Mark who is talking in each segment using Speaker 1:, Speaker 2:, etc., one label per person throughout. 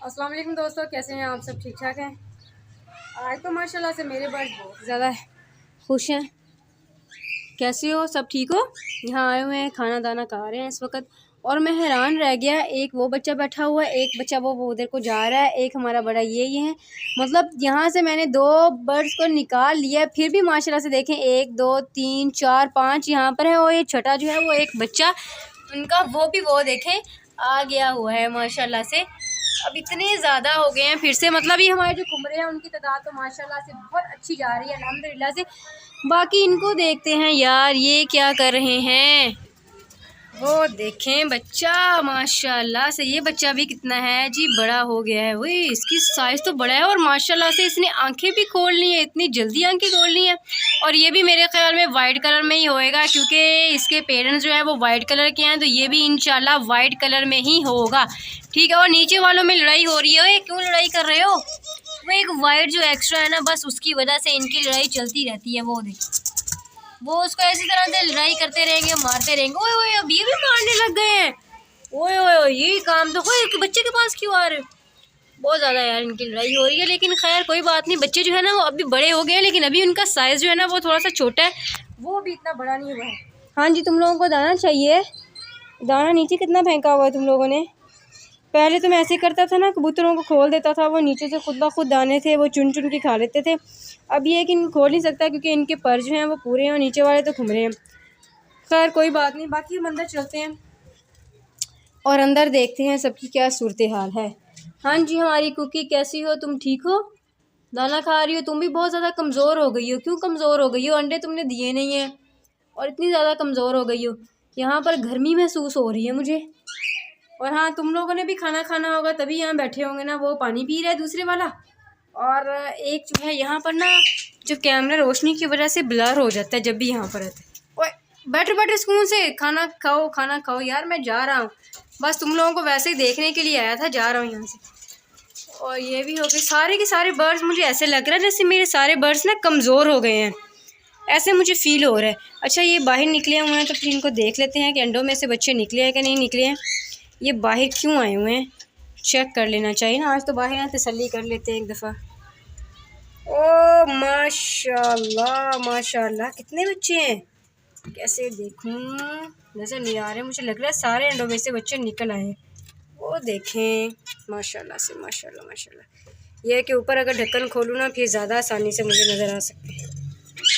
Speaker 1: अस्सलाम वालेकुम दोस्तों, कैसे हैं आप? सब ठीक ठाक हैं? आज तो माशाल्लाह से मेरे बर्ड बहुत ज़्यादा खुश हैं। कैसे हो? सब ठीक हो? यहाँ आए हुए हैं, खाना दाना खा रहे हैं इस वक्त। और मैं हैरान रह गया, एक वो बच्चा बैठा हुआ है, एक बच्चा वो उधर को जा रहा है, एक हमारा बड़ा ये है। मतलब यहाँ से मैंने 2 बर्ड्स को निकाल लिया, फिर भी माशाल्लाह से देखें 1 2 3 4 5 यहाँ पर है। और ये छठा जो है वो एक बच्चा उनका वो देखें आ गया हुआ है माशाल्लाह से। अब इतने ज़्यादा हो गए हैं फिर से, मतलब ये हमारे जो घुमरे हैं उनकी तादाद तो माशाल्लाह से बहुत अच्छी जा रही है अल्हम्दुलिल्लाह से। बाकी इनको देखते हैं यार, ये क्या कर रहे हैं। वो देखें बच्चा माशाल्लाह से, ये बच्चा भी कितना है जी, बड़ा हो गया है। वही इसकी साइज़ तो बड़ा है और माशाल्लाह से इसने आंखें भी खोल ली हैं, इतनी जल्दी आंखें खोल ली हैं। और ये भी मेरे ख्याल में वाइट कलर में ही होएगा, क्योंकि इसके पेरेंट्स जो है वो वाइट कलर के हैं, तो ये भी इंशाल्लाह वाइट कलर में ही होगा। ठीक है। और नीचे वालों में लड़ाई हो रही है, क्यों लड़ाई कर रहे हो? वो एक वाइट जो एक्स्ट्रा है ना, बस उसकी वजह से इनकी लड़ाई चलती रहती है। वो देख, वो उसको ऐसी तरह से लड़ाई करते रहेंगे, मारते रहेंगे। ओए ओए, अब ये भी मारने लग गए हैं। ओए ओए, ये काम तो कोई बच्चे के पास क्यों आ रहे? बहुत ज़्यादा यार इनकी लड़ाई हो रही है, लेकिन खैर कोई बात नहीं। बच्चे जो है ना वो अभी बड़े हो गए हैं, लेकिन अभी उनका साइज़ जो है ना वो थोड़ा सा छोटा है, वो भी इतना बड़ा नहीं हुआ है। हाँ जी, तुम लोगों को दाना चाहिए? दाना नीचे कितना फेंका हुआ है तुम लोगों ने? पहले तो मैं ऐसे करता था ना, कबूतरों को खोल देता था, वो नीचे से खुद ब खुद दाने थे वो चुन चुन के खा लेते थे। अब ये है कि खोल नहीं सकता, क्योंकि इनके पर जो हैं वो पूरे हैं और नीचे वाले तो घूम रहे हैं। खैर कोई बात नहीं, बाकी हम अंदर चलते हैं और अंदर देखते हैं सबकी क्या सूरत हाल है। हाँ जी, हमारी कुकी कैसी हो? तुम ठीक हो? दाना खा रही हो? तुम भी बहुत ज़्यादा कमज़ोर हो गई हो। क्यों कमज़ोर हो गई हो? अंडे तुमने दिए नहीं हैं और इतनी ज़्यादा कमज़ोर हो गई हो। यहाँ पर गर्मी महसूस हो रही है मुझे। और हाँ, तुम लोगों ने भी खाना खाना होगा, तभी यहाँ बैठे होंगे ना। वो पानी पी रहा है दूसरे वाला, और एक जो है यहाँ पर ना, जो कैमरा रोशनी की वजह से ब्लर हो जाता है जब भी यहाँ पर रहता है। ओए बैठो बैठो, सुकून से खाना खाओ, खाना खाओ यार। मैं जा रहा हूँ, बस तुम लोगों को वैसे ही देखने के लिए आया था, जा रहा हूँ यहाँ से। और ये भी हो गए सारे के सारे बर्ड्स। मुझे ऐसे लग रहा है जैसे मेरे सारे बर्ड्स ना कमज़ोर हो गए हैं, ऐसे मुझे फ़ील हो रहा है। अच्छा, ये बाहर निकले हुए हैं, तो फिर इनको देख लेते हैं कि अंडों में से बच्चे निकले हैं कि नहीं निकले हैं। ये बाहर क्यों आए हुए हैं, चेक कर लेना चाहिए ना। आज तो बाहर ना तसल्ली कर लेते हैं एक दफ़ा। ओ माशाल्लाह माशाल्लाह, कितने बच्चे हैं। कैसे देखूं, नज़र नहीं आ रहे। मुझे लग रहा है सारे अंडों में से बच्चे निकल आए हैं। वो देखें माशाल्लाह से, माशाल्लाह माशाल्लाह। यह है कि ऊपर अगर ढक्कन खोलूँ ना, फिर ज़्यादा आसानी से मुझे नज़र आ सकते हैं।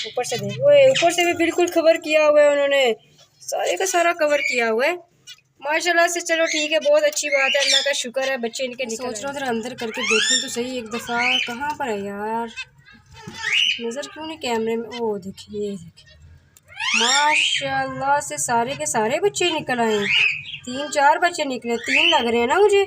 Speaker 1: ऊपर से देखो, ऊपर से भी बिल्कुल कवर किया हुआ है उन्होंने, सारे का सारा कवर किया हुआ है माशाल्लाह से। चलो ठीक है, बहुत अच्छी बात है, अल्लाह का शुक्र है बच्चे इनके निकल। सोच रहा था अंदर करके देखूं तो सही एक दफ़ा। कहाँ पर है यार, नज़र क्यों नहीं कैमरे में? ओ देखिए, ये देखिए माशाल्लाह से सारे के सारे बच्चे निकल आए हैं। 3-4 बच्चे निकले, 3 लग रहे हैं ना मुझे,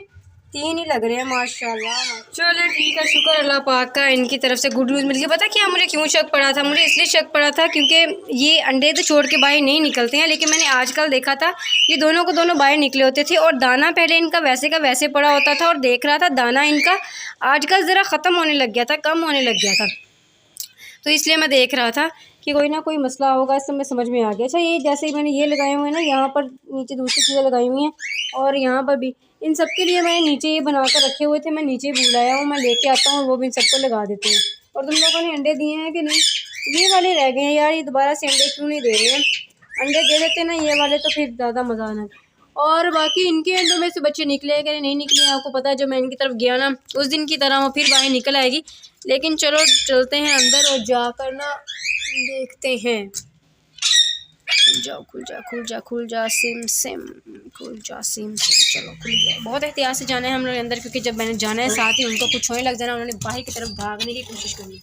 Speaker 1: 3 ही लग रहे हैं माशाल्लाह। चलो ठीक है, शुक्र अल्लाह पाक का, इनकी तरफ से गुड न्यूज़ मिल गई। पता क्या मुझे क्यों शक पड़ा था? मुझे इसलिए शक पड़ा था क्योंकि ये अंडे तो छोड़ के बाहर नहीं निकलते हैं, लेकिन मैंने आजकल देखा था ये दोनों को दोनों बाहर निकले होते थे, और दाना पहले इनका वैसे का वैसे पड़ा होता था, और देख रहा था दाना इनका आजकल ज़रा ख़त्म होने लग गया था, कम होने लग गया था। तो इसलिए मैं देख रहा था कि कोई ना कोई मसला होगा, इस समय समझ में आ गया। अच्छा, ये जैसे ही मैंने ये लगाए हुए हैं ना, यहाँ पर नीचे दूसरी चीज़ें लगाई हुई हैं, और यहाँ पर भी इन सब के लिए मैंने नीचे ये बना कर रखे हुए थे। मैं नीचे भूल आया हूँ, मैं लेके आता हूँ, वो भी इन सबको लगा देते हैं। और तुम लोगों ने अंडे दिए हैं कि नहीं? ये वाले रह गए हैं यार, ये दोबारा से अंडे क्यों नहीं दे रहे हैं? अंडे दे देते ना ये वाले, तो फिर ज़्यादा मज़ा आना। और बाकी इनके अंडों में से बच्चे निकले कि नहीं निकले, आपको पता है, जब मैं इनकी तरफ गया ना उस दिन की तरह वो फिर बाहर निकल आएगी। लेकिन चलो चलते हैं अंदर और जाकर ना देखते हैं। जाओ, खुल जा खुल जा खुल जा, सिम सिम खुल जा, सिम सिम। चलो खुल गया। बहुत एहतियात से जाना है हम लोग अंदर, क्योंकि जब मैंने जाना है साथ ही उनको कुछ होने लग जाना, उन्होंने बाहर की तरफ भागने की कोशिश करनी।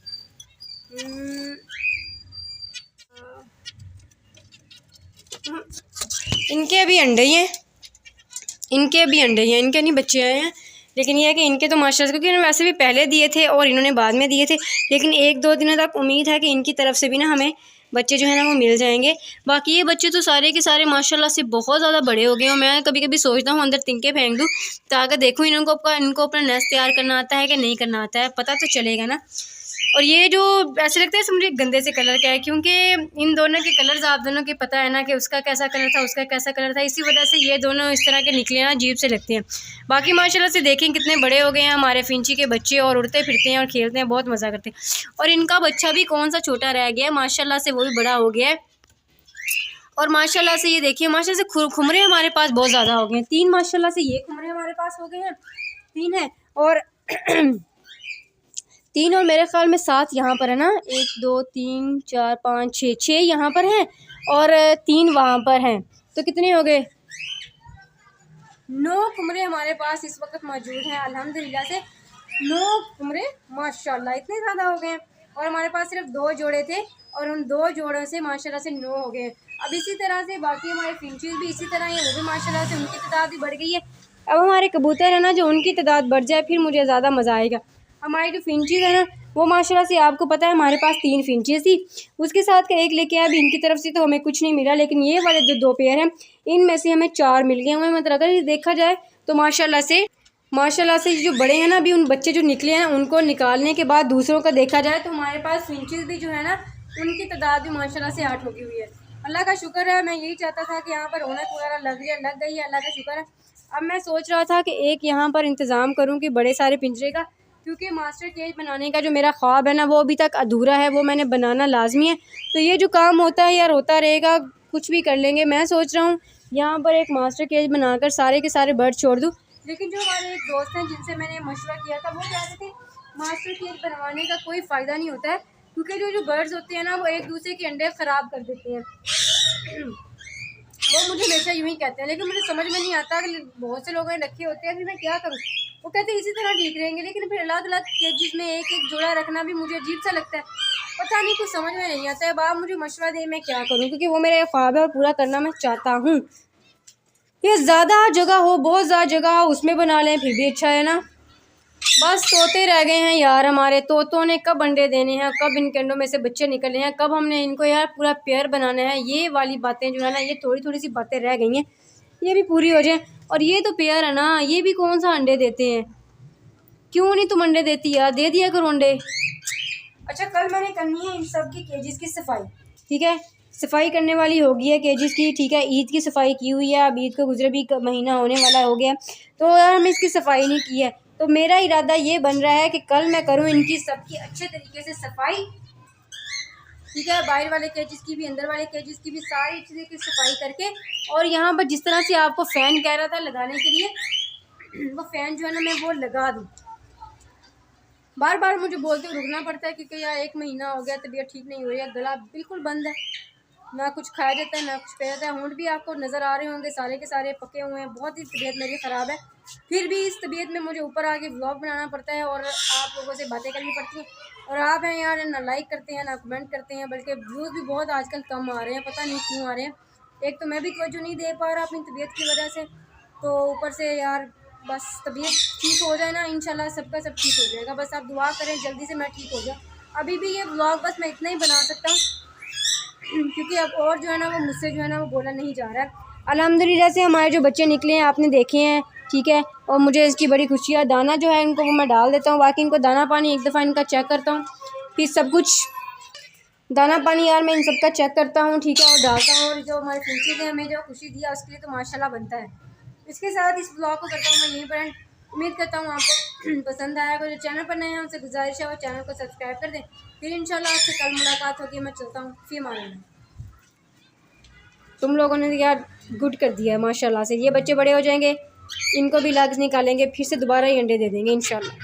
Speaker 1: इनके अभी अंडे ही हैं, इनके भी अंडे हैं, इनके नहीं बच्चे आए हैं। लेकिन यह है कि इनके तो माशाल्लाह, क्योंकि इन्होंने वैसे भी पहले दिए थे और इन्होंने बाद में दिए थे, लेकिन 1-2 दिनों तक उम्मीद है कि इनकी तरफ से भी ना हमें बच्चे जो है ना वो मिल जाएंगे। बाकी ये बच्चे तो सारे के सारे माशाल्लाह से बहुत ज़्यादा बड़े हो गए हैं। मैं कभी कभी सोचता हूँ अंदर तिनके फेंक दूँ, ताकि देखूँ इनको अपना नेस्ट तैयार करना आता है कि नहीं करना आता है, पता तो चलेगा ना। और ये जो ऐसे लगता है मुझे गंदे से कलर का है, क्योंकि इन दोनों के कलर्स आप दोनों के पता है ना कि उसका कैसा कलर था, उसका कैसा कलर था, इसी वजह से ये दोनों इस तरह के निकले ना अजीब से लगते हैं। बाकी माशाल्लाह से देखें कितने बड़े हो गए हैं हमारे फिंची के बच्चे, और उड़ते फिरते हैं और खेलते हैं, बहुत मज़ा करते हैं। और इनका बच्चा भी कौन सा छोटा रह गया है माशाल्लाह से, वो भी बड़ा हो गया है। और माशाल्लाह से ये देखिए माशाल्लाह से खुमरे हमारे पास बहुत ज़्यादा हो गए हैं, 3 माशाल्लाह से ये खुमरे हमारे पास हो गए हैं, 3 हैं और 3 और मेरे ख्याल में 7 यहाँ पर है ना, 1 2 3 4 5 6 यहाँ पर हैं और 3 वहाँ पर हैं, तो कितने हो गए? 9 खुमरे हमारे पास इस वक्त मौजूद हैं अल्हम्दुलिल्लाह से। 9 खुमरे माशाल्लाह इतने ज़्यादा हो गए हैं। और हमारे पास सिर्फ 2 जोड़े थे और उन 2 जोड़ों से माशाल्लाह से 9 हो गए। अब इसी तरह से बाकी हमारे फिंचेस भी इसी तरह हैं, वो भी माशाल्लाह से उनकी तादाद भी बढ़ गई है। अब हमारे कबूतर है ना, जो उनकी तादाद बढ़ जाए फिर मुझे ज़्यादा मज़ा आएगा। हमारी जो फिंचेस है ना, वो माशाल्लाह से आपको पता है हमारे पास 3 फिंचेस थी, उसके साथ का एक लेके आया, अभी इनकी तरफ से तो हमें कुछ नहीं मिला, लेकिन ये वाले जो 2 पेयर हैं इनमें से हमें 4 मिल गए हुए। मतलब अगर देखा जाए तो माशाल्लाह से जो बड़े हैं ना, अभी उन बच्चे जो निकले हैं उनको निकालने के बाद दूसरों का देखा जाए तो हमारे पास फिंचेस भी जो है ना, उनकी तादाद भी माशाल्लाह से 8 हो गई हुई है। अल्लाह का शुक्र है, मैं यही चाहता था कि यहाँ पर रौनक वगैरह लग गई है, अल्लाह का शुक्र है। अब मैं सोच रहा था कि एक यहाँ पर इंतज़ाम करूँ कि बड़े सारे पिंजरे का, क्योंकि मास्टर केज बनाने का जो मेरा ख्वाब है ना, वो अभी तक अधूरा है, वो मैंने बनाना लाजमी है। तो ये जो काम होता है यार होता रहेगा, कुछ भी कर लेंगे। मैं सोच रहा हूँ यहाँ पर एक मास्टर केज बनाकर सारे के सारे बर्ड छोड़ दूँ, लेकिन जो हमारे एक दोस्त हैं जिनसे मैंने मशवरा किया था, वो कह रहे थे मास्टर केज बनवाने का कोई फ़ायदा नहीं होता है, क्योंकि जो बर्ड्स होते हैं ना, वो एक दूसरे के अंडे ख़राब कर देते हैं। वो मुझे हमेशा यूँ ही कहते हैं, लेकिन मुझे समझ में नहीं आता कि बहुत से लोगों ने रखे होते हैं, फिर मैं क्या करूँ। वो कहते हैं इसी तरह ठीक रहेंगे, लेकिन फिर अलग अलग केजेस में एक एक जोड़ा रखना भी मुझे अजीब सा लगता है, पता नहीं, कुछ समझ में नहीं आता है। अब आप मुझे मशवरा दें मैं क्या करूँ, क्योंकि वो मेरा ख्वाब है और पूरा करना मैं चाहता हूँ। ये ज़्यादा जगह हो, बहुत ज़्यादा जगह हो, उसमें बना लें फिर भी अच्छा है ना। बस तोते रह गए हैं यार, हमारे तोतों ने कब अंडे देने हैं, कब इनके अंडों में से बच्चे निकलने हैं, कब हमने इनको यार पूरा पेयर बनाना है। ये वाली बातें जो है ना, ये थोड़ी थोड़ी सी बातें रह गई हैं, ये भी पूरी हो जाए। और ये तो पेयर है ना, ये भी कौन सा अंडे देते हैं, क्यों नहीं तुम अंडे देती यार, दे दिया करो अंडे। अच्छा, कल मैंने करनी है इन सब की केजेस की सफाई, ठीक है, सफाई करने वाली होगी है केजेस की, ठीक है। ईद की सफाई की हुई है, अब ईद को गुजरे भी महीना होने वाला हो गया, तो यार हमने इसकी सफाई नहीं की है। तो मेरा इरादा ये बन रहा है कि कल मैं करूँ इनकी सबकी अच्छे तरीके से सफाई, ठीक है, बाहर वाले केजेस की भी, अंदर वाले केजेस की भी, सारी अच्छी तरीके से सफाई करके, और यहाँ पर जिस तरह से आपको फ़ैन कह रहा था लगाने के लिए, वो फ़ैन जो है ना मैं वो लगा दूँ। बार बार मुझे बोलते हुए रुकना पड़ता है, क्योंकि यार 1 महीना हो गया, तबीयत ठीक नहीं हो रही है, गला बिल्कुल बंद है, ना कुछ खाया जाता है ना कुछ पिया जाता है। होंठ भी आपको नज़र आ रहे होंगे सारे के सारे पके हुए हैं, बहुत ही तबीयत मेरी ख़राब है। फिर भी इस तबीयत में मुझे ऊपर आके व्लॉग बनाना पड़ता है और आप लोगों से बातें करनी पड़ती हैं। और आप हैं यार, ना लाइक करते हैं ना कमेंट करते हैं, बल्कि व्यूज़ भी बहुत आजकल कम आ रहे हैं, पता नहीं क्यों आ रहे हैं। एक तो मैं भी तवज्जो नहीं दे पा रहा अपनी तबीयत की वजह से, तो ऊपर से यार बस तबीयत ठीक हो जाए ना, इंशाल्लाह सबका सब ठीक हो जाएगा। बस आप दुआ करें जल्दी से मैं ठीक हो जाऊँ। अभी भी ये व्लॉग बस मैं इतना ही बना सकता हूँ, क्योंकि अब और जो है ना वो मुझसे जो है ना वो बोला नहीं जा रहा है। अल्हम्दुलिल्लाह से हमारे जो बच्चे निकले हैं आपने देखे हैं, ठीक है, और मुझे इसकी बड़ी खुशी है। दाना जो है इनको वो मैं डाल देता हूँ, बाकी इनको दाना पानी एक दफ़ा इनका चेक करता हूँ, फिर सब कुछ दाना पानी यार मैं इन सब का चेक करता हूँ, ठीक है, और डालता हूँ। और जो हमारे फिंचेस हैं हमें जो खुशी दिया उसके लिए तो माशाल्लाह बनता है। इसके साथ इस ब्लॉग को करता हूँ मैं यहीं पर, उम्मीद करता हूँ आपको पसंद आया। अगर जो चैनल पर नए हैं उनसे गुजारिश है वो चैनल को सब्सक्राइब कर दें। फिर इंशाल्लाह आपसे कल मुलाकात होगी। मैं चलता हूँ, फिर मारेंगे। तुम लोगों ने यार गुड कर दिया है माशाल्लाह से। ये बच्चे बड़े हो जाएंगे, इनको भी लाग निकालेंगे, फिर से दोबारा ही अंडे दे देंगे इंशाल्लाह।